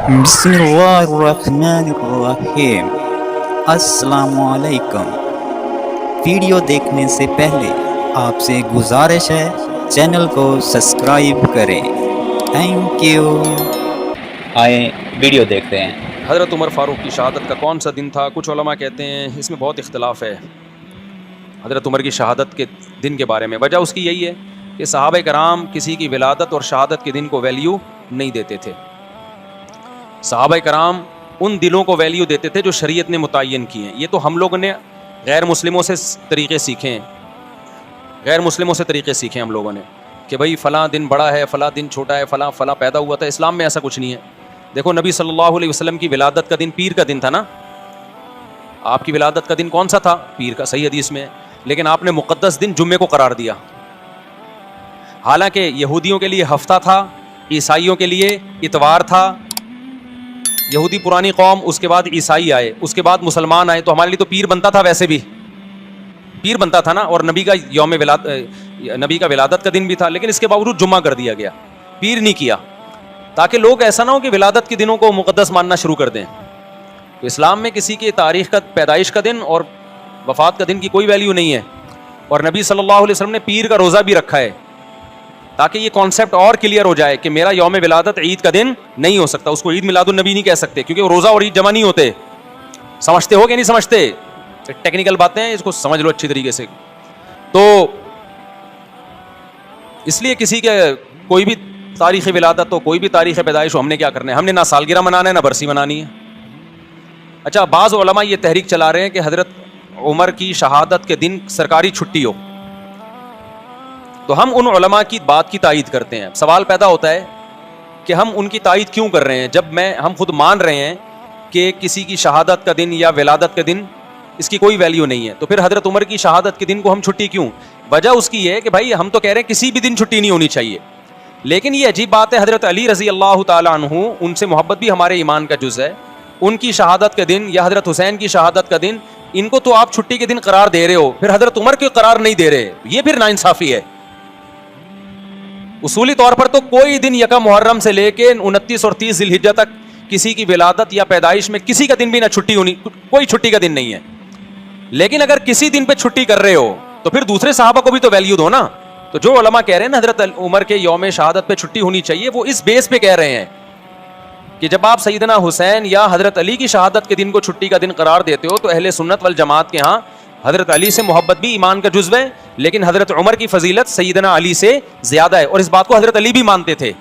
بسم اللہ الرحمن الرحیم۔ السلام علیکم۔ ویڈیو دیکھنے سے پہلے آپ سے گزارش ہے چینل کو سبسکرائب کریں۔ Thank you. آئیں ویڈیو دیکھتے ہیں۔ حضرت عمر فاروق کی شہادت کا کون سا دن تھا؟ کچھ علماء کہتے ہیں اس میں بہت اختلاف ہے حضرت عمر کی شہادت کے دن کے بارے میں۔ وجہ اس کی یہی ہے کہ صحابہ کرام کسی کی ولادت اور شہادت کے دن کو ویلیو نہیں دیتے تھے۔ صحابہ کرام ان دنوں کو ویلیو دیتے تھے جو شریعت نے متعین کیے ہیں۔ یہ تو ہم لوگوں نے غیر مسلموں سے طریقے سیکھے ہیں، غیر مسلموں سے طریقے سیکھے ہم لوگوں نے کہ بھائی فلاں دن بڑا ہے، فلاں دن چھوٹا ہے، فلاں فلاں پیدا ہوا تھا۔ اسلام میں ایسا کچھ نہیں ہے۔ دیکھو نبی صلی اللہ علیہ وسلم کی ولادت کا دن پیر کا دن تھا نا۔ آپ کی ولادت کا دن کون سا تھا؟ پیر کا، صحیح حدیث میں ہے۔ لیکن آپ نے مقدس دن جمعے کو قرار دیا، حالانکہ یہودیوں کے لیے ہفتہ تھا، عیسائیوں کے لیے اتوار تھا۔ یہودی پرانی قوم، اس کے بعد عیسائی آئے، اس کے بعد مسلمان آئے، تو ہمارے لیے تو پیر بنتا تھا، ویسے بھی پیر بنتا تھا نا، اور نبی کا ولادت کا دن بھی تھا، لیکن اس کے باوجود جمعہ کر دیا گیا، پیر نہیں کیا، تاکہ لوگ ایسا نہ ہو کہ ولادت کے دنوں کو مقدس ماننا شروع کر دیں۔ تو اسلام میں کسی کی تاریخ کا، پیدائش کا دن اور وفات کا دن کی کوئی ویلیو نہیں ہے۔ اور نبی صلی اللہ علیہ وسلم نے پیر کا روزہ بھی رکھا ہے تاکہ یہ کانسیپٹ اور کلیئر ہو جائے کہ میرا یوم ولادت عید کا دن نہیں ہو سکتا، اس کو عید میلاد النبی نہیں کہہ سکتے، کیونکہ وہ روزہ اور عید جمع نہیں ہوتے۔ سمجھتے ہو کہ نہیں سمجھتے؟ ٹیکنیکل باتیں ہیں، اس کو سمجھ لو اچھی طریقے سے۔ تو اس لیے کسی کے کوئی بھی تاریخ ولادت ہو، کوئی بھی تاریخ پیدائش ہو، ہم نے کیا کرنا ہے؟ ہم نے نہ سالگرہ منانا ہے نہ برسی منانی ہے۔ اچھا، بعض علماء یہ تحریک چلا رہے ہیں کہ حضرت عمر کی شہادت کے دن سرکاری چھٹی ہو، تو ہم ان علماء کی بات کی تائید کرتے ہیں۔ سوال پیدا ہوتا ہے کہ ہم ان کی تائید کیوں کر رہے ہیں جب ہم خود مان رہے ہیں کہ کسی کی شہادت کا دن یا ولادت کا دن اس کی کوئی ویلیو نہیں ہے، تو پھر حضرت عمر کی شہادت کے دن کو ہم چھٹی کیوں؟ وجہ اس کی ہے کہ بھائی ہم تو کہہ رہے ہیں کسی بھی دن چھٹی نہیں ہونی چاہیے، لیکن یہ عجیب بات ہے، حضرت علی رضی اللہ تعالیٰ عنہ، ان سے محبت بھی ہمارے ایمان کا جز ہے، ان کی شہادت کے دن یا حضرت حسین کی شہادت کا دن، ان کو تو آپ چھٹی کے دن قرار دے رہے ہو، پھر حضرت عمر کو قرار نہیں دے رہے، یہ پھر ناانصافی ہے۔ اصولی طور پر تو کوئی دن یکم محرم سے لے کے 29 اور 30 ذی الحجہ تک کسی کی ولادت یا پیدائش میں کسی کا دن بھی نہ چھٹی ہونی، کوئی چھٹی کا دن نہیں ہے۔ لیکن اگر کسی دن پہ چھٹی کر رہے ہو تو پھر دوسرے صحابہ کو بھی تو ویلیو دو نا۔ تو جو علماء کہہ رہے ہیں نا حضرت عمر کے یوم شہادت پہ چھٹی ہونی چاہیے، وہ اس بیس پہ کہہ رہے ہیں کہ جب آپ سیدنا حسین یا حضرت علی کی شہادت کے دن کو چھٹی کا دن قرار دیتے ہو تو اہل سنت والجماعت کے ہاں حضرت علی سے محبت بھی ایمان کا جزو ہے، لیکن حضرت عمر کی فضیلت سیدنا علی سے زیادہ ہے، اور اس بات کو حضرت علی بھی مانتے تھے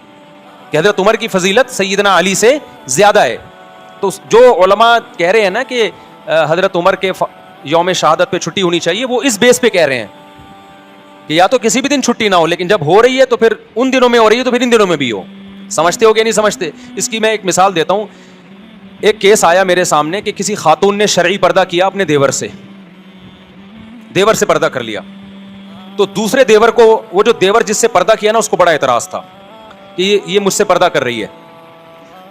کہ حضرت عمر کی فضیلت سیدنا علی سے زیادہ ہے۔ تو جو علماء کہہ رہے ہیں نا کہ حضرت عمر کے یوم شہادت پہ چھٹی ہونی چاہیے، وہ اس بیس پہ کہہ رہے ہیں کہ یا تو کسی بھی دن چھٹی نہ ہو، لیکن جب ہو رہی ہے تو پھر ان دنوں میں ہو رہی ہے تو پھر ان دنوں میں بھی ہو۔ سمجھتے ہو کہ نہیں سمجھتے؟ اس کی میں ایک مثال دیتا ہوں۔ ایک کیس آیا میرے سامنے کہ کسی خاتون نے شرعی پردہ کیا اپنے دیور سے پردہ کر لیا، تو دوسرے دیور کو، وہ جو دیور جس سے پردہ کیا نا، اس کو بڑا اعتراض تھا کہ یہ مجھ سے پردہ کر رہی ہے۔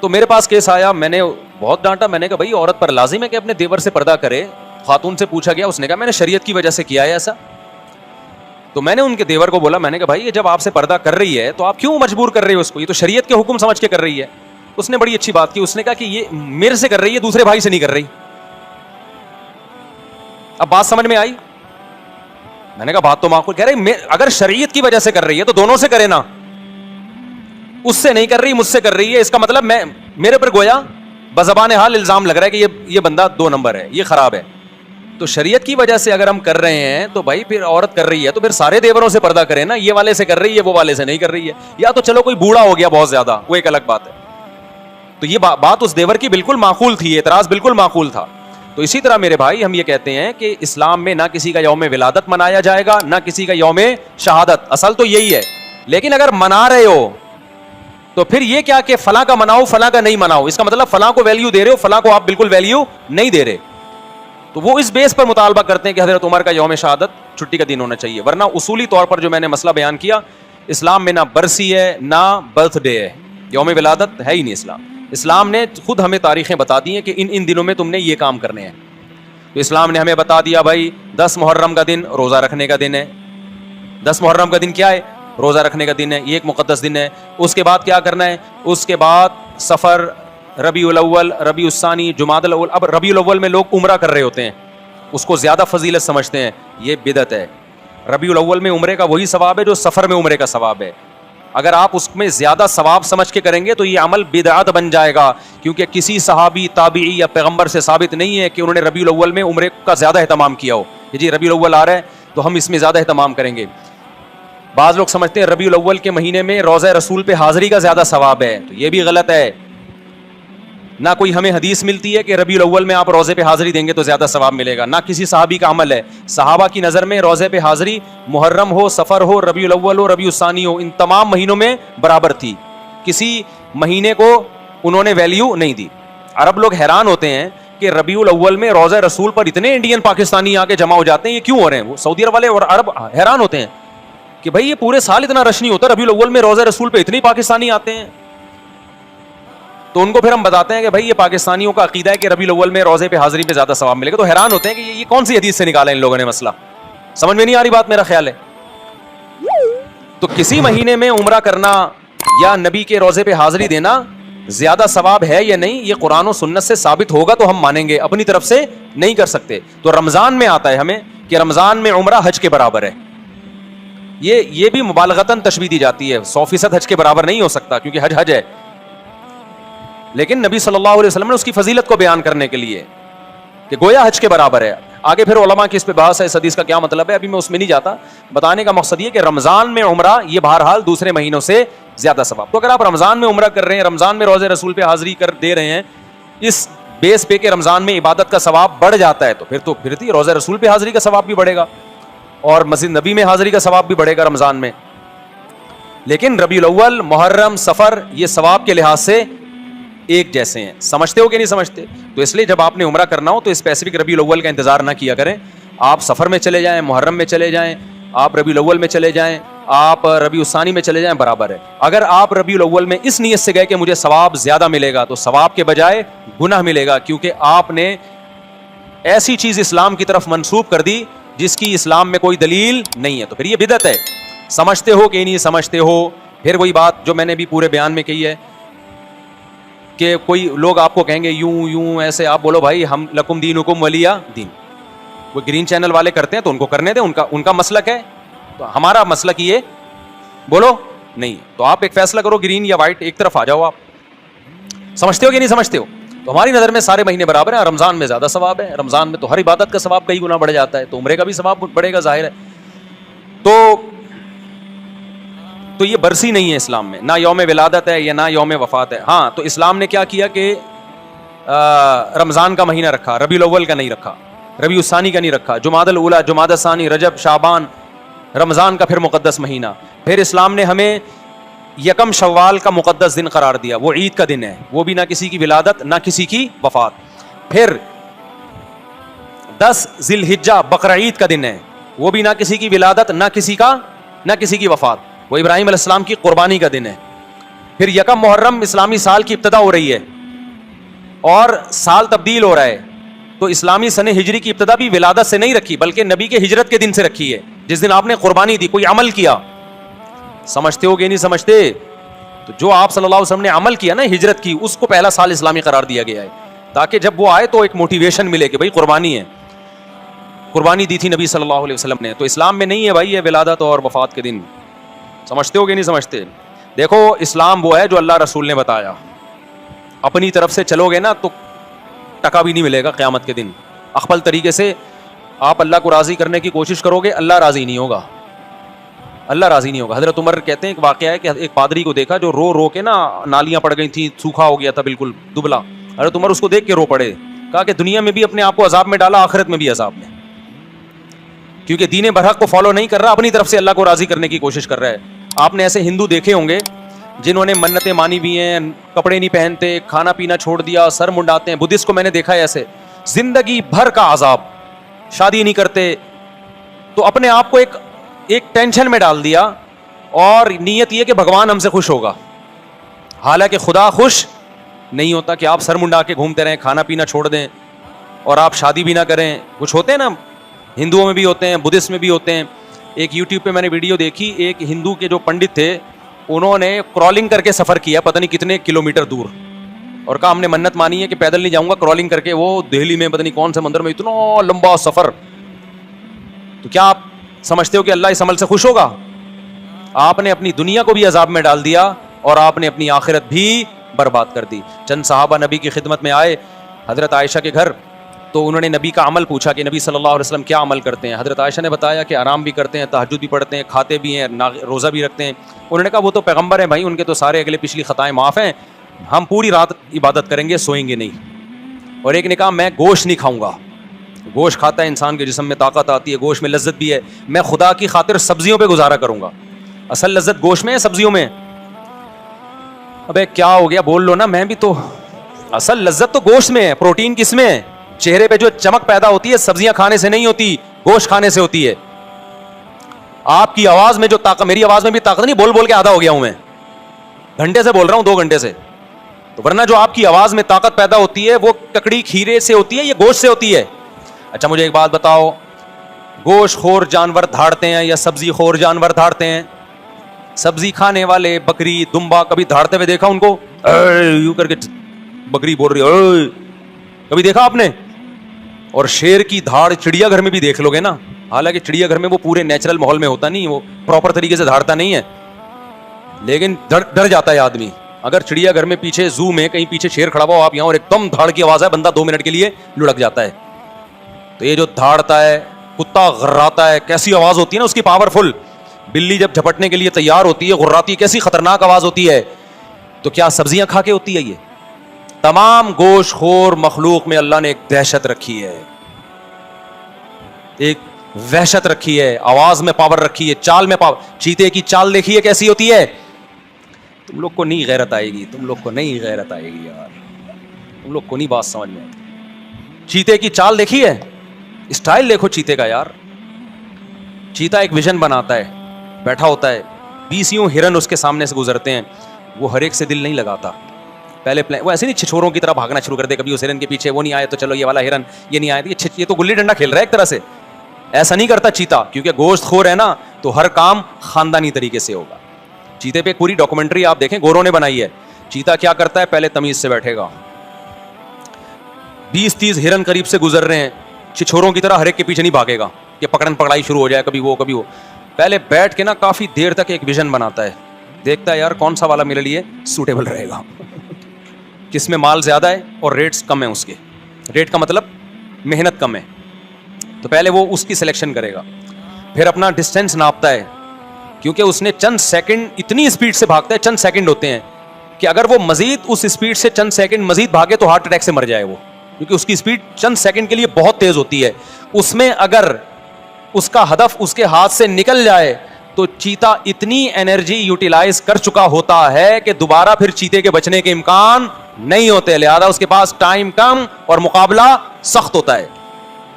تو میرے پاس کیس آیا، میں نے بہت ڈانٹا، میں نے کہا بھائی عورت پر لازم ہے کہ اپنے دیور سے پردہ کرے۔ خاتون سے پوچھا گیا، اس نے کہا میں نے شریعت کی وجہ سے کیا ہے ایسا۔ تو میں نے ان کے دیور کو بولا، میں نے کہا بھائی یہ جب آپ سے پردہ کر رہی ہے تو آپ کیوں مجبور کر رہے ہو اس کو؟ یہ تو شریعت کے حکم سمجھ کے کر رہی ہے۔ اس نے بڑی اچھی بات کی، اس نے کہا کہ یہ میرے سے کر رہی ہے، دوسرے بھائی سے نہیں کر رہی۔ اب بات سمجھ میں آئی؟ میں نے کہا بات تو معقول کہہ رہی، اگر شریعت کی وجہ سے کر رہی ہے تو دونوں سے کرے نا، اس سے نہیں کر رہی، مجھ سے کر رہی ہے، اس کا مطلب میرے پر گویا بزبان حال الزام لگ رہا ہے کہ یہ بندہ 2 نمبر ہے، یہ خراب ہے۔ تو شریعت کی وجہ سے اگر ہم کر رہے ہیں تو بھائی پھر عورت کر رہی ہے تو پھر سارے دیوروں سے پردہ کرے نا، یہ والے سے کر رہی ہے، وہ والے سے نہیں کر رہی ہے، یا تو چلو کوئی بوڑھا ہو گیا بہت زیادہ، وہ ایک الگ بات ہے۔ تو یہ بات اس دیور کی بالکل معقول تھی، اعتراض بالکل معقول تھا۔ تو اسی طرح میرے بھائی ہم یہ کہتے ہیں کہ اسلام میں نہ کسی کا یوم ولادت منایا جائے گا، نہ کسی کا یوم شہادت، اصل تو یہی ہے۔ لیکن اگر منا رہے ہو تو پھر یہ کیا کہ فلاں کا مناؤ فلاں کا نہیں مناؤ، اس کا مطلب فلاں کو ویلیو دے رہے ہو، فلاں کو آپ بالکل ویلیو نہیں دے رہے۔ تو وہ اس بیس پر مطالبہ کرتے ہیں کہ حضرت عمر کا یوم شہادت چھٹی کا دن ہونا چاہیے، ورنہ اصولی طور پر جو میں نے مسئلہ بیان کیا، اسلام میں نہ برسی ہے نہ برتھ ڈے ہے، یوم ولادت ہے ہی نہیں۔ اسلام نے خود ہمیں تاریخیں بتا دی ہیں کہ ان دنوں میں تم نے یہ کام کرنے ہیں۔ تو اسلام نے ہمیں بتا دیا بھائی 10 محرم کا دن روزہ رکھنے کا دن ہے۔ 10 محرم کا دن کیا ہے؟ روزہ رکھنے کا دن ہے، یہ ایک مقدس دن ہے۔ اس کے بعد کیا کرنا ہے؟ اس کے بعد سفر ربیع الاول, ربیع الثانی, جمادی الاول. اب ربیع الاول میں لوگ عمرہ کر رہے ہوتے ہیں, اس کو زیادہ فضیلت سمجھتے ہیں, یہ بدعت ہے. ربیع الاول میں عمرے کا وہی ثواب ہے جو سفر میں عمرے کا ثواب ہے. اگر آپ اس میں زیادہ ثواب سمجھ کے کریں گے تو یہ عمل بدعت بن جائے گا, کیونکہ کسی صحابی, تابعی یا پیغمبر سے ثابت نہیں ہے کہ انہوں نے ربیع الاول میں عمرے کا زیادہ اہتمام کیا ہو. جی ربیع الاول آ رہا ہے تو ہم اس میں زیادہ اہتمام کریں گے. بعض لوگ سمجھتے ہیں ربیع الاول کے مہینے میں روضہ رسول پہ حاضری کا زیادہ ثواب ہے, تو یہ بھی غلط ہے. نہ کوئی ہمیں حدیث ملتی ہے کہ ربیع الاول میں آپ روزے پہ حاضری دیں گے تو زیادہ ثواب ملے گا, نہ کسی صحابی کا عمل ہے. صحابہ کی نظر میں روزے پہ حاضری محرم ہو, سفر ہو, ربیع الاول ہو, ربیع الثانی ہو, ان تمام مہینوں میں برابر تھی. کسی مہینے کو انہوں نے ویلیو نہیں دی. عرب لوگ حیران ہوتے ہیں کہ ربیع الاول میں روزہ رسول پر اتنے انڈین پاکستانی آ کے جمع ہو جاتے ہیں, یہ کیوں ہو رہے ہیں؟ وہ سعودی عرب والے اور عرب حیران ہوتے ہیں کہ بھائی یہ پورے سال اتنا رش نہیں ہوتا, ربیع الاول میں روزہ رسول پہ اتنے پاکستانی آتے ہیں. تو ان کو پھر ہم بتاتے ہیں کہ بھائی یہ پاکستانیوں کا عقیدہ ہے کہ ربیع الاول میں روزے پہ حاضری پہ زیادہ ثواب ملے گا. تو حیران ہوتے ہیں کہ یہ کون سی حدیث سے نکالا ان لوگوں نے مسئلہ, سمجھ میں نہیں آ رہی بات, میرا خیال ہے. تو کسی مہینے میں عمرہ کرنا یا نبی کے روزے پہ حاضری دینا زیادہ ثواب ہے یا نہیں, یہ قرآن و سنت سے ثابت ہوگا تو ہم مانیں گے, اپنی طرف سے نہیں کر سکتے. تو رمضان میں آتا ہے ہمیں کہ رمضان میں عمرہ حج کے برابر ہے. یہ بھی مبالغتاً تشبیہ دی جاتی ہے, 100% حج کے برابر نہیں ہو سکتا کیونکہ حج حج ہے, لیکن نبی صلی اللہ علیہ وسلم نے اس کی فضیلت کو بیان کرنے کے لیے کہ گویا حج کے برابر ہے. آگے پھر علماء کی اس پہ بحث ہے, اس حدیث کا کیا مطلب ہے, ابھی میں اس میں نہیں جاتا. بتانے کا مقصد یہ کہ رمضان میں عمرہ یہ بہرحال دوسرے مہینوں سے زیادہ ثواب. تو اگر آپ رمضان میں عمرہ کر رہے ہیں, رمضان میں روزے رسول پہ حاضری کر دے رہے ہیں, اس بیس پہ کہ رمضان میں عبادت کا ثواب بڑھ جاتا ہے, تو پھر روزہ رسول پہ حاضری کا ثواب بھی بڑھے گا اور مسجد نبی میں حاضری کا ثواب بھی بڑھے گا رمضان میں. لیکن ربیع الاول, محرم, سفر یہ ثواب کے لحاظ سے ایک جیسے ہیں. سمجھتے ہو کہ نہیں سمجھتے؟ تو اس لیے جب آپ نے عمرہ کرنا ہو تو اسپیسیفک ربیع الاول کا انتظار نہ کیا کریں. آپ سفر میں چلے جائیں, محرم میں چلے جائیں, آپ ربیع الاول میں چلے جائیں, آپ ربیع الثانی میں چلے جائیں, برابر ہے. اگر آپ ربیع الاول میں اس نیت سے گئے کہ مجھے ثواب زیادہ ملے گا تو ثواب کے بجائے گناہ ملے گا, کیونکہ آپ نے ایسی چیز اسلام کی طرف منسوب کر دی جس کی اسلام میں کوئی دلیل نہیں ہے. تو پھر یہ بدعت ہے. سمجھتے ہو کہ نہیں سمجھتے ہو؟ پھر وہی بات جو میں نے بھی پورے بیان میں کہی ہے کہ کوئی لوگ آپ کو کہیں گے یوں ایسے, آپ بولو بھائی ہم لکم دینکم ولی دین. وہ گرین چینل والے کرتے ہیں تو ان کو کرنے دیں, ان کا مسلک ہے. تو ہمارا مسلک یہ بولو نہیں. تو آپ ایک فیصلہ کرو, گرین یا وائٹ, ایک طرف آ جاؤ. آپ سمجھتے ہو کہ نہیں سمجھتے ہو؟ تو ہماری نظر میں سارے مہینے برابر ہیں. رمضان میں زیادہ ثواب ہے, رمضان میں تو ہر عبادت کا ثواب کئی گنا بڑھ جاتا ہے, تو عمرے کا بھی ثواب بڑھے گا, ظاہر ہے. تو یہ برسی نہیں ہے اسلام میں, نہ یوم ولادت ہے یا نہ یوم وفات ہے. ہاں تو اسلام نے کیا کیا کہ رمضان کا مہینہ رکھا, ربیع الاول کا نہیں رکھا, ربیع الثانی کا نہیں رکھا, جمادی الاولی, جمادی الثانی, رجب, شعبان, رمضان کا پھر مقدس مہینہ. پھر اسلام نے ہمیں یکم شوال کا مقدس دن قرار دیا, وہ عید کا دن ہے, وہ بھی نہ کسی کی ولادت نہ کسی کی وفات. پھر 10 ذی الحجہ بقرعید کا دن ہے, وہ بھی نہ کسی کی ولادت نہ کسی کی وفات, وہ ابراہیم علیہ السلام کی قربانی کا دن ہے. پھر یکم محرم اسلامی سال کی ابتدا ہو رہی ہے اور سال تبدیل ہو رہا ہے, تو اسلامی سن ہجری کی ابتدا بھی ولادت سے نہیں رکھی بلکہ نبی کے ہجرت کے دن سے رکھی ہے, جس دن آپ نے قربانی دی, کوئی عمل کیا. سمجھتے ہو کہ نہیں سمجھتے؟ تو جو آپ صلی اللہ علیہ وسلم نے عمل کیا نا, ہجرت کی, اس کو پہلا سال اسلامی قرار دیا گیا ہے, تاکہ جب وہ آئے تو ایک موٹیویشن ملے کہ بھائی قربانی ہے, قربانی دی تھی نبی صلی اللہ علیہ وسلم نے. تو اسلام میں نہیں ہے بھائی یہ ولادت اور وفات کے دن. سمجھتے ہو کہ نہیں سمجھتے؟ دیکھو اسلام وہ ہے جو اللہ رسول نے بتایا, اپنی طرف سے چلو گے نا تو ٹکا بھی نہیں ملے گا قیامت کے دن. اخبل طریقے سے آپ اللہ کو راضی کرنے کی کوشش کرو گے, اللہ راضی نہیں ہوگا, اللہ راضی نہیں ہوگا. حضرت عمر کہتے ہیں ایک واقعہ ہے کہ ایک پادری کو دیکھا جو رو کے نا نالیاں پڑ گئی تھیں, سوکھا ہو گیا تھا بالکل دبلا. حضرت عمر اس کو دیکھ کے رو پڑے, کہا کہ دنیا میں بھی اپنے آپ کو عذاب میں ڈالا, آخرت میں بھی عذاب میں, کیونکہ دین برحق کو فالو نہیں کر رہا, اپنی طرف سے اللہ کو راضی کرنے کی کوشش کر رہا ہے. آپ نے ایسے ہندو دیکھے ہوں گے جنہوں نے منتیں مانی بھی ہیں, کپڑے نہیں پہنتے, کھانا پینا چھوڑ دیا, سر منڈاتے ہیں. بدھسٹ کو میں نے دیکھا ہے ایسے, زندگی بھر کا عذاب, شادی نہیں کرتے, تو اپنے آپ کو ایک ٹینشن میں ڈال دیا اور نیت یہ کہ بھگوان ہم سے خوش ہوگا. حالانکہ خدا خوش نہیں ہوتا کہ آپ سر منڈا کے گھومتے رہیں, کھانا پینا چھوڑ دیں اور آپ شادی بھی نہ کریں. کچھ ہوتے ہیں نا, ہندوؤں میں بھی ہوتے ہیں, بدھسٹ میں بھی ہوتے ہیں. ایک یوٹیوب پہ میں نے ویڈیو دیکھی, ایک ہندو کے جو پنڈت تھے انہوں نے کرالنگ کر کے سفر کیا, پتہ نہیں کتنے کلومیٹر دور, اور کہا ہم نے منت مانی ہے کہ پیدل نہیں جاؤں گا, کرالنگ کر کے, وہ دہلی میں پتہ نہیں کون سے مندر میں, اتنا لمبا سفر. تو کیا آپ سمجھتے ہو کہ اللہ اس عمل سے خوش ہوگا؟ آپ نے اپنی دنیا کو بھی عذاب میں ڈال دیا اور آپ نے اپنی آخرت بھی برباد کر دی. چند صحابہ نبی کی خدمت میں آئے حضرت عائشہ کے گھر, تو انہوں نے نبی کا عمل پوچھا کہ نبی صلی اللہ علیہ وسلم کیا عمل کرتے ہیں. حضرت عائشہ نے بتایا کہ آرام بھی کرتے ہیں, تہجد بھی پڑھتے ہیں, کھاتے بھی ہیں, روزہ بھی رکھتے ہیں. انہوں نے کہا وہ تو پیغمبر ہیں بھائی, ان کے تو سارے اگلے پچھلی خطائیں معاف ہیں, ہم پوری رات عبادت کریں گے, سوئیں گے نہیں. اور ایک نے کہا میں گوشت نہیں کھاؤں گا, گوشت کھاتا ہے انسان کے جسم میں طاقت آتی ہے, گوشت میں لذت بھی ہے, میں خدا کی خاطر سبزیوں پہ گزارا کروں گا. اصل لذت گوشت میں ہے سبزیوں میں؟ ابے کیا ہو گیا, بول لو نا. میں بھی تو, اصل لذت تو گوشت میں ہے, پروٹین کس میں ہے؟ چہرے پہ جو چمک پیدا ہوتی ہے سبزیاں کھانے سے نہیں ہوتی, گوشت کھانے سے ہوتی ہے. آپ کی آواز میں جو طاقت, میری آواز میں بھی طاقت نہیں, بول بول کے آدھا ہو گیا ہوں میں, گھنٹے سے بول رہا ہوں, 2 گھنٹے سے. تو ورنہ جو آپ کی آواز میں طاقت پیدا ہوتی ہے وہ ککڑی کھیرے سے ہوتی ہے, یہ گوشت سے ہوتی ہے. اچھا مجھے ایک بات بتاؤ, گوشت خور جانور دھاڑتے ہیں یا سبزی خور جانور دھاڑتے ہیں؟ سبزی کھانے والے بکری دمبا کبھی دھاڑتے ہوئے دیکھا ان کو؟ یوں کر کے بکری بول رہی ہے, کبھی دیکھا آپ نے؟ اور شیر کی دھاڑ چڑیا گھر میں بھی دیکھ لو گے نا, حالانکہ چڑیا گھر میں وہ پورے نیچرل ماحول میں ہوتا نہیں, وہ پراپر طریقے سے دھاڑتا نہیں ہے, لیکن ڈر جاتا ہے آدمی. اگر چڑیا گھر میں پیچھے زو میں کہیں پیچھے شیر کھڑا ہوا, آپ یہاں اور ایک دم دھاڑ کی آواز ہے, بندہ 2 منٹ کے لیے لڑک جاتا ہے. تو یہ جو دھاڑتا ہے, کتا غراتا ہے, کیسی آواز ہوتی ہے نا اس کی, پاورفل. بلی جب جھپٹنے کے لیے تیار ہوتی ہے, غراتی, کیسی خطرناک آواز ہوتی ہے. تو کیا سبزیاں کھا کے ہوتی ہے یہ؟ تمام گوشت خور مخلوق میں اللہ نے ایک دہشت رکھی ہے, ایک وحشت رکھی ہے, آواز میں پاور رکھی ہے, چال میں پاور. چیتے کی چال دیکھیے کیسی ہوتی ہے. تم لوگ کو نہیں غیرت آئے گی, تم لوگ کو نہیں غیرت آئے گی یار, تم لوگ کو نہیں بات سمجھ میں آتی. چیتے کی چال دیکھی ہے, اسٹائل دیکھو چیتے کا یار. چیتا ایک ویژن بناتا ہے, بیٹھا ہوتا ہے, 20 ہرن اس کے سامنے سے گزرتے ہیں, وہ ہر ایک سے دل نہیں لگاتا. پہلے وہ ایسے نہیں چھچوروں کی طرح بھاگنا شروع کر دے, کبھی اس ہرن کے پیچھے, وہ نہیں آئے تو چلو یہ والا ہرن, یہ نہیں آئے یہ تو گلی ڈنڈا کھیل رہا ہے ایک طرح سے. ایسا نہیں کرتا چیتا, کیونکہ گوشت خور ہے نا, تو ہر کام خاندانی طریقے سے ہوگا. چیتے پہ پوری ڈاکومنٹری آپ دیکھیں, گوروں نے بنائی ہے. چیتا کیا کرتا ہے, پہلے تمیز سے بیٹھے گا, 20-30 ہرن قریب سے گزر رہے ہیں, چھچوروں کی طرح ہر ایک کے پیچھے نہیں بھاگے گا کہ پکڑن پکڑائی شروع ہو جائے, کبھی وہ کبھی وہ. پہلے بیٹھ کے نا کافی دیر تک ایک ویژن بناتا ہے, دیکھتا ہے یار کون سا والا میرے لیے سوٹیبل رہے گا, کس میں مال زیادہ ہے اور ریٹس کم ہیں اس کے. ریٹ کا مطلب محنت کم ہے, تو پہلے وہ اس کی سلیکشن کرے گا. پھر اپنا ڈسٹینس ناپتا ہے, کیونکہ اس نے چند سیکنڈ اتنی اسپیڈ سے بھاگتا ہے, چند سیکنڈ ہوتے ہیں کہ اگر وہ مزید اس اسپیڈ سے چند سیکنڈ مزید بھاگے تو ہارٹ اٹیک سے مر جائے وہ, کیونکہ اس کی اسپیڈ چند سیکنڈ کے لیے بہت تیز ہوتی ہے. اس میں اگر اس کا ہدف اس کے ہاتھ سے نکل جائے تو چیتا اتنی انرجی یوٹیلائز کر چکا ہوتا ہے کہ دوبارہ پھر چیتے کے بچنے کے امکان نہیں ہوتے, لہذا اس کے پاس ٹائم کم اور مقابلہ سخت ہوتا ہے.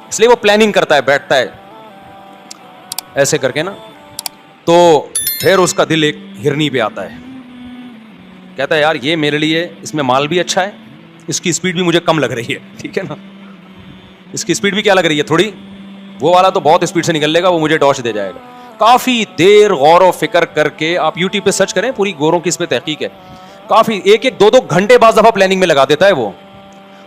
اس لیے وہ پلاننگ کرتا ہے, بیٹھتا ہے ایسے کر کے نا, تو پھر اس کا دل ایک ہرنی پہ آتا ہے, کہتا ہے یار یہ میرے لیے, اس میں مال بھی اچھا ہے, اس کی اسپیڈ بھی مجھے کم لگ رہی ہے, ٹھیک ہے نا, اس کی اسپیڈ بھی کیا لگ رہی ہے تھوڑی, وہ والا تو بہت اسپیڈ سے نکل لے گا, وہ مجھے ڈاش دے جائے گا. کافی دیر غور و فکر کر کے, آپ یوٹیوب پہ سرچ کریں, پوری گوروں کی اس پہ تحقیق ہے, کافی 1-2 گھنٹے بعض دفعہ پلاننگ میں لگا دیتا ہے وہ.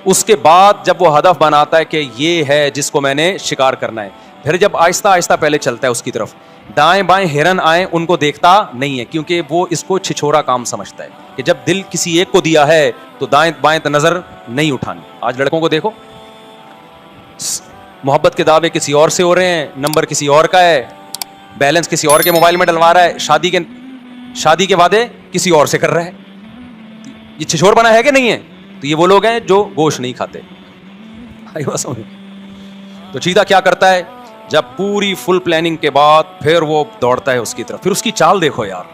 اس کے بعد جب وہ ہدف بناتا ہے کہ یہ ہے جس کو میں نے شکار کرنا ہے, پھر جب آہستہ آہستہ پہلے چلتا ہے اس کی طرف, دائیں بائیں ہرن آئیں ان کو دیکھتا نہیں ہے, کیونکہ وہ اس کو چھچورا کام سمجھتا ہے کہ جب دل کسی ایک کو دیا ہے تو دائیں بائیں نظر نہیں اٹھانی. آج لڑکوں کو دیکھو, محبت کے دعوے کسی اور سے ہو رہے ہیں, نمبر کسی اور کا ہے, بیلنس کسی اور کے موبائل میں ڈلوا رہا ہے, شادی کے وعدے کسی اور سے کر رہا ہے. یہ چھچور بنا ہے کہ نہیں ہے؟ تو یہ وہ لوگ ہیں جو گوشت نہیں کھاتے. تو چیتا کیا کرتا ہے, جب پوری فل پلاننگ کے بعد پھر وہ دوڑتا ہے اس کی طرف. پھر اس کی چال دیکھو یار,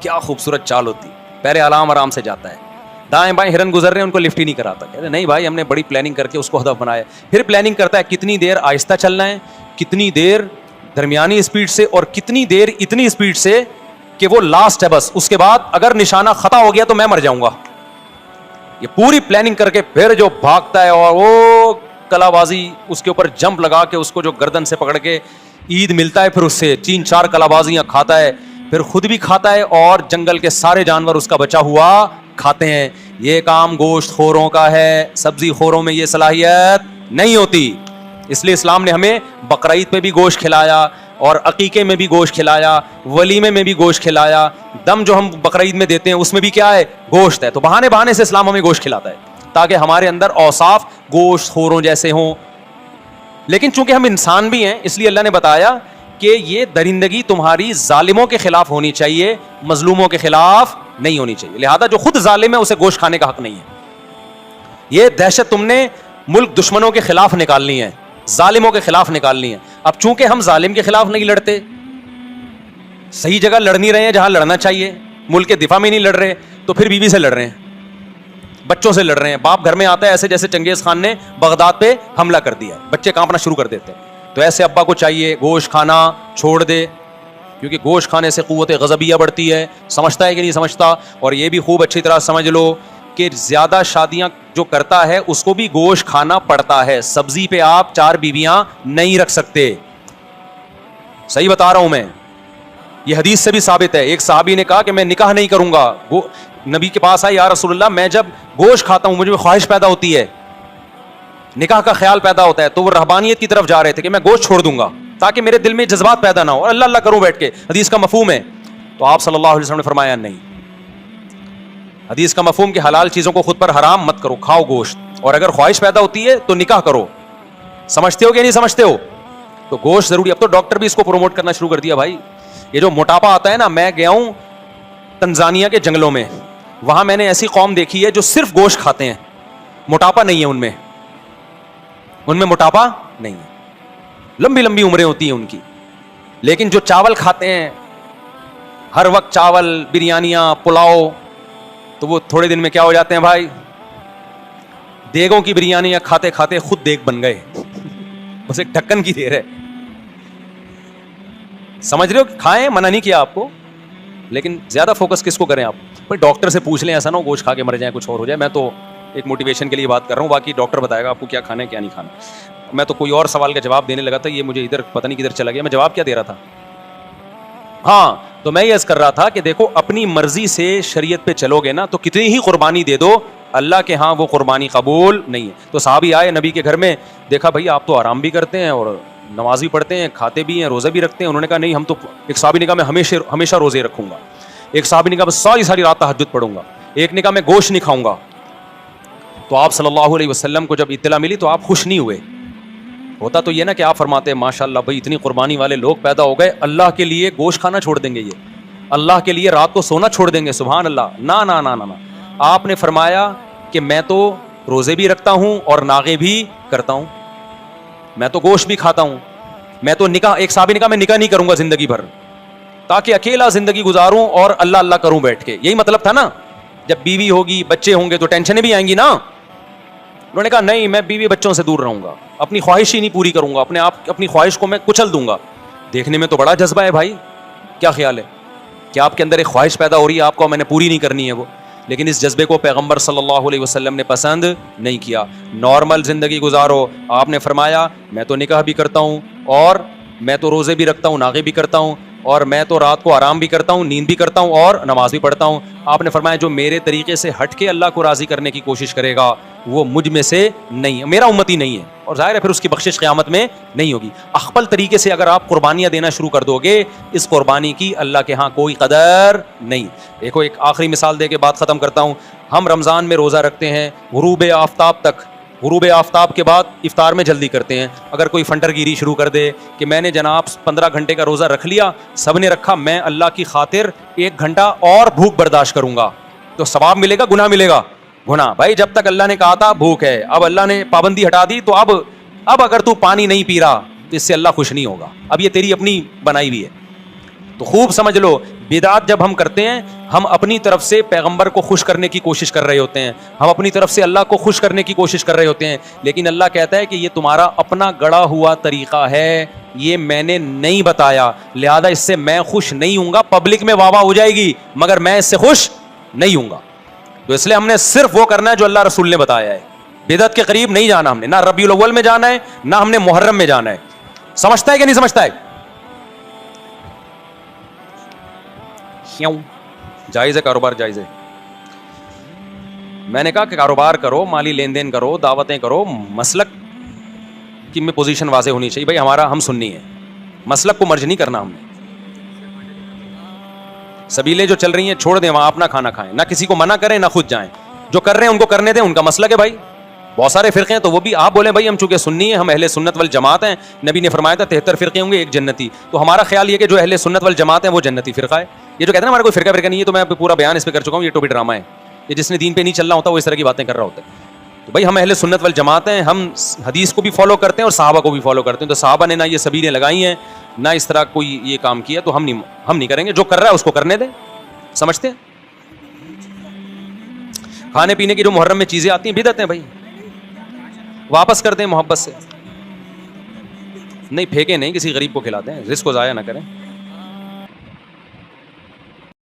کیا خوبصورت چال ہوتی. پہلے آرام سے جاتا ہے, دائیں بائیں ہرن گزر رہے ہیں ان کو لفٹ ہی نہیں کراتا, کہتے نہیں بھائی ہم نے بڑی پلاننگ کر کے اس کو ہدف بنایا. پھر پلاننگ کرتا ہے کتنی دیر آہستہ چلنا ہے, کتنی دیر درمیانی اسپیڈ سے, اور کتنی دیر اتنی اسپیڈ سے کہ وہ لاسٹ ہے بس, اس کے بعد اگر نشانہ خطا ہو گیا تو میں مر جاؤں گا. یہ پوری پلاننگ کر کے پھر جو بھاگتا ہے, اور وہ کلا بازی اس کے اوپر جمپ لگا کے اس کو جو گردن سے پکڑ کے عید ملتا ہے, پھر اس سے 3-4 کلا بازیاں کھاتا ہے, پھر خود بھی کھاتا ہے اور جنگل کے سارے جانور اس کا بچا ہوا کھاتے ہیں. یہ کام گوشت خوروں کا ہے, سبزی خوروں میں یہ صلاحیت نہیں ہوتی. اس لیے اسلام نے ہمیں بقرعید پہ بھی گوشت کھلایا, اور عقیقے میں بھی گوشت کھلایا, ولیمے میں بھی گوشت کھلایا. دم جو ہم بقرعید میں دیتے ہیں اس میں بھی کیا ہے؟ گوشت ہے. تو بہانے بہانے سے اسلام ہمیں گوشت کھلاتا ہے تاکہ ہمارے اندر اوصاف گوشت خوروں جیسے ہوں. لیکن چونکہ ہم انسان بھی ہیں اس لیے اللہ نے بتایا کہ یہ درندگی تمہاری ظالموں کے خلاف ہونی چاہیے, مظلوموں کے خلاف نہیں ہونی چاہیے. لہذا جو خود ظالم ہے اسے گوشت کھانے کا حق نہیں ہے. یہ دہشت تم نے ملک دشمنوں کے خلاف نکالنی ہے, ظالموں کے خلاف نکالنی ہے. اب چونکہ ہم ظالم کے خلاف نہیں لڑتے, صحیح جگہ لڑ نہیں رہے ہیں جہاں لڑنا چاہیے, ملک کے دفاع میں نہیں لڑ رہے, تو پھر بیوی سے لڑ رہے ہیں, بچوں سے لڑ رہے ہیں. باپ گھر میں آتا ہے ایسے جیسے چنگیز خان نے بغداد پہ حملہ کر دیا, بچے کانپنا شروع کر دیتے ہیں. تو ایسے ابا کو چاہیے گوشت کھانا چھوڑ دے, کیونکہ گوشت کھانے سے قوت غضبیہ بڑھتی ہے. سمجھتا ہے کہ نہیں سمجھتا؟ اور یہ بھی خوب اچھی طرح سمجھ لو کہ زیادہ شادیاں جو کرتا ہے اس کو بھی گوشت کھانا پڑتا ہے. سبزی پہ آپ 4 بیویاں نہیں رکھ سکتے, صحیح بتا رہا ہوں میں. یہ حدیث سے بھی ثابت ہے. ایک صحابی نے کہا کہ میں نکاح نہیں کروں گا. نبی کے پاس آئے, یا رسول اللہ میں جب گوشت کھاتا ہوں مجھے خواہش پیدا ہوتی ہے, نکاح کا خیال پیدا ہوتا ہے. تو وہ رہبانیت کی طرف جا رہے تھے کہ میں گوشت چھوڑ دوں گا تاکہ میرے دل میں جذبات پیدا نہ ہو اور اللہ اللہ کروں بیٹھ کے. حدیث کا مفہوم ہے. تو آپ صلی اللہ علیہ وسلم نے فرمایا نہیں, حدیث کا مفہوم کہ حلال چیزوں کو خود پر حرام مت کرو, کھاؤ گوشت, اور اگر خواہش پیدا ہوتی ہے تو نکاح کرو. سمجھتے ہو کہ نہیں سمجھتے ہو؟ تو گوشت ضروری. اب تو ڈاکٹر بھی اس کو پروموٹ کرنا شروع کر دیا بھائی. یہ جو موٹاپا آتا ہے نا, میں گیا ہوں تنزانیہ کے جنگلوں میں, وہاں میں نے ایسی قوم دیکھی ہے جو صرف گوشت کھاتے ہیں, موٹاپا نہیں ہے ان میں موٹاپا نہیں ہے, لمبی لمبی عمریں ہوتی ہیں ان کی. لیکن جو چاول کھاتے ہیں ہر وقت, چاول, بریانیاں, پلاؤ, تو وہ تھوڑے دن میں کیا ہو جاتے ہیں بھائی, دیگوں کی بریانیاں کھاتے کھاتے خود دیگ بن گئے. بس ایک ڈھکن کی دیر ہے. سمجھ رہے ہو؟ کھائیں, منع نہیں کیا آپ کو, لیکن زیادہ فوکس کس کو کریں آپ؟ بھائی ڈاکٹر سے پوچھ لیں, ایسا نہ ہو گوشت کھا کے مر جائیں, کچھ اور ہو جائے. میں تو ایک موٹیویشن کے لیے بات کر رہا ہوں, باقی ڈاکٹر بتائے گا آپ کو کیا کھانا ہے کیا نہیں کھانا. میں تو کوئی اور سوال کا جواب دینے لگا تھا, یہ مجھے ادھر پتہ نہیں کدھر چلا گیا. میں جواب کیا دے رہا تھا؟ ہاں, تو میں یہ عرض کر رہا تھا کہ دیکھو اپنی مرضی سے شریعت پہ چلو گے نا تو کتنی ہی قربانی دے دو, اللہ کے ہاں وہ قربانی قبول نہیں ہے. تو صحابی آئے نبی کے گھر میں, دیکھا بھائی آپ تو آرام بھی کرتے ہیں اور نماز بھی پڑھتے ہیں, کھاتے بھی ہیں, روزے بھی رکھتے ہیں. انہوں نے کہا نہیں ہم تو, ایک صحابی نے کہا میں ہمیشہ روزے رکھوں گا, ایک صحابی نے کہا بس ساری رات تہجد پڑھوں گا, ایک نے کہا میں گوشت نہیں کھاؤں گا. تو آپ صلی اللہ علیہ وسلم کو جب اطلاع ملی تو آپ خوش نہیں ہوئے. ہوتا تو یہ نا کہ آپ فرماتے ہیں ماشاء اللہ بھائی اتنی قربانی والے لوگ پیدا ہو گئے, اللہ کے لیے گوشت کھانا چھوڑ دیں گے, یہ اللہ کے لیے رات کو سونا چھوڑ دیں گے, سبحان اللہ. نا نا نا نا نا, آپ نے فرمایا کہ میں تو روزے بھی رکھتا ہوں اور ناغے بھی کرتا ہوں, میں تو گوشت بھی کھاتا ہوں, میں تو نکاح, ایک صحابی نے کہا میں نکاح نہیں کروں گا زندگی بھر تاکہ اکیلا زندگی گزاروں اور اللہ اللہ کروں بیٹھ کے. یہی مطلب تھا نا, جب بیوی ہوگی بچے ہوں گے تو ٹینشنیں بھی آئیں گی نا. انہوں نے کہا نہیں میں بیوی بچوں سے دور رہوں گا, اپنی خواہش ہی نہیں پوری کروں گا, اپنی خواہش کو میں کچل دوں گا. دیکھنے میں تو بڑا جذبہ ہے بھائی, کیا خیال ہے کہ آپ کے اندر ایک خواہش پیدا ہو رہی ہے, آپ کو میں نے پوری نہیں کرنی ہے وہ, لیکن اس جذبے کو پیغمبر صلی اللہ علیہ وسلم نے پسند نہیں کیا. نارمل زندگی گزارو. آپ نے فرمایا میں تو نکاح بھی کرتا ہوں اور میں تو روزے بھی رکھتا ہوں, ناغے بھی کرتا ہوں, اور میں تو رات کو آرام بھی کرتا ہوں, نیند بھی کرتا ہوں اور نماز بھی پڑھتا ہوں. آپ نے فرمایا جو میرے طریقے سے ہٹ کے اللہ کو راضی کرنے کی کوشش کرے گا وہ مجھ میں سے نہیں, میرا امتی نہیں ہے, اور ظاہر ہے پھر اس کی بخشش قیامت میں نہیں ہوگی. اخپل طریقے سے اگر آپ قربانیاں دینا شروع کر دو گے, اس قربانی کی اللہ کے ہاں کوئی قدر نہیں. دیکھو ایک آخری مثال دے کے بات ختم کرتا ہوں. ہم رمضان میں روزہ رکھتے ہیں غروب آفتاب تک, غروب آفتاب کے بعد افطار میں جلدی کرتے ہیں. اگر کوئی فنڈر گیری شروع کر دے کہ میں نے جناب 15 گھنٹے کا روزہ رکھ لیا, سب نے رکھا, میں اللہ کی خاطر 1 گھنٹہ اور بھوک برداشت کروں گا, تو ثواب ملے گا گناہ ملے گا؟ گناہ. بھائی جب تک اللہ نے کہا تھا بھوک ہے, اب اللہ نے پابندی ہٹا دی, تو اب اگر تو پانی نہیں پی رہا تو اس سے اللہ خوش نہیں ہوگا. اب یہ تیری اپنی بنائی ہوئی ہے. تو خوب سمجھ لو, بدعات جب ہم کرتے ہیں ہم اپنی طرف سے پیغمبر کو خوش کرنے کی کوشش کر رہے ہوتے ہیں, ہم اپنی طرف سے اللہ کو خوش کرنے کی کوشش کر رہے ہوتے ہیں, لیکن اللہ کہتا ہے کہ یہ تمہارا اپنا گڑا ہوا طریقہ ہے, یہ میں نے نہیں بتایا, لہذا اس سے میں خوش نہیں ہوں گا. پبلک میں واہ واہ ہو جائے گی مگر میں اس سے خوش نہیں ہوں گا. تو اس لیے ہم نے صرف وہ کرنا ہے جو اللہ رسول نے بتایا ہے. بدعت کے قریب نہیں جانا ہم نے, نہ ربیع الاول میں جانا ہے نہ ہم نے محرم میں جانا ہے. سمجھتا ہے کہ نہیں سمجھتا ہے؟ کیوں جائز ہے, کاروبار جائز ہے. میں نے کہا کہ کاروبار کرو, مالی لین دین کرو, دعوتیں کرو, مسلک کی میں پوزیشن واضح ہونی چاہیے. بھائی ہمارا ہم سنی ہے, مسلک کو مرج نہیں کرنا ہم نے. سبیلیں جو چل رہی ہیں چھوڑ دیں, وہاں اپنا کھانا کھائیں, نہ کسی کو منع کریں نہ خود جائیں. جو کر رہے ہیں ان کو کرنے دیں, ان کا مسلک ہے بھائی. بہت سارے فرقے ہیں تو وہ بھی آپ بولیں بھائی ہم چونکہ سنی ہیں, ہم اہل سنت والجماعت ہیں. نبی نے فرمایا تھا 73 فرقے ہوں گے, ایک جنتی. تو ہمارا خیال یہ کہ جو اہل سنت والجماعت ہیں وہ جنتی فرقہ ہے. یہ جو کہتے ہیں نا ہمارا کوئی فرقہ نہیں ہے, تو میں پورا بیان اس پہ کر چکا ہوں, یہ ٹوپی ڈرامہ ہے. یہ جس نے دین پہ نہیں چلنا ہوتا وہ اس طرح کی باتیں کر رہا ہوتا ہے. تو بھائی ہم اہل سنت والجماعت ہیں, ہم حدیث کو بھی فالو کرتے ہیں اور صحابہ کو بھی فالو کرتے ہیں. تو صحابہ نے نہ یہ سبیلیں لگائی ہیں نہ اس طرح کوئی یہ کام کیا, تو ہم نہیں کریں گے. جو کر رہا ہے اس کو کرنے دیں. سمجھتے ہیں؟ کھانے پینے کی جو محرم میں چیزیں آتی ہیں بدعت ہیں بھائی, واپس کر دیں محبت سے. نہیں پھینکیں نہیں, کسی غریب کو کھلاتے ہیں, رزق کو ضائع نہ کریں.